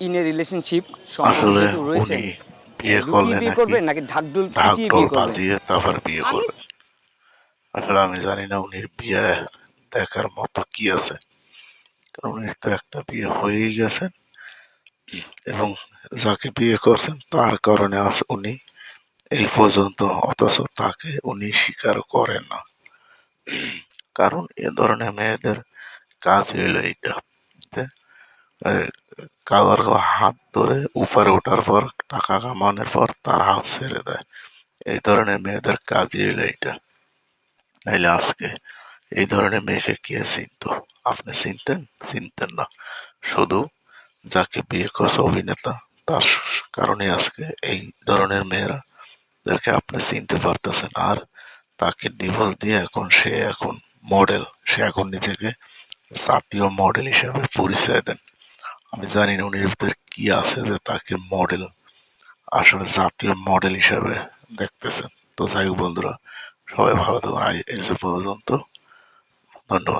In a relationship আসলে যেহেতু রয়েছেন, উনি বিয়ে লুকিয়ে করলে বিয়ে নাকি করবেন নাকি ঢাকঢোল ঢাক পিটিয়ে ঢোল বিয়ে করবেন? বাজিয়ে তারপর বিয়ে আমি করবে। আসলে আমি জানি না উনির বিয়ে দেখার মতো কি আছে, কারণ উনি তো একটা বিয়ে হয়েই গেছেন এবং যাকে বিয়ে করছেন তার কারণে আজ উনি এই পর্যন্ত, অথচ তাকে উনি স্বীকার করেন না। কারণ এ ধরনের মেয়েদের কাজ হইলো এইটা, যে কারোর হাত ধরে উপরে ওঠার পর, টাকা কামানোর পর তার হাত ছেড়ে দেয়। এই ধরনের মেয়েদের কাজই হইলো এইটা। নাইলে আজকে এই ধরনের মেয়েকে কে চিনতো? আপনি চিনতেন? চিনতেন না। শুধু যাকে বিয়ে করছে অভিনেতা, তার কারণে আজকে এই ধরনের মেয়েরা যাদেরকে আপনি চিনতে পারতেছেন। আর তাকে ডিভোর্স দিয়ে এখন মডেল, সে এখন নিজেকে জাতীয় মডেল হিসেবে পরিচয় দেন। আমি জানি না উনি ভিতরে কি আছে যে তাকে মডেল, আসলে জাতীয় মডেল হিসেবে দেখতেছেন। তো যাই হোক বন্ধুরা, সবাই ভালো থাকুন। আজ এই যে পর্যন্ত, ধন্যবাদ।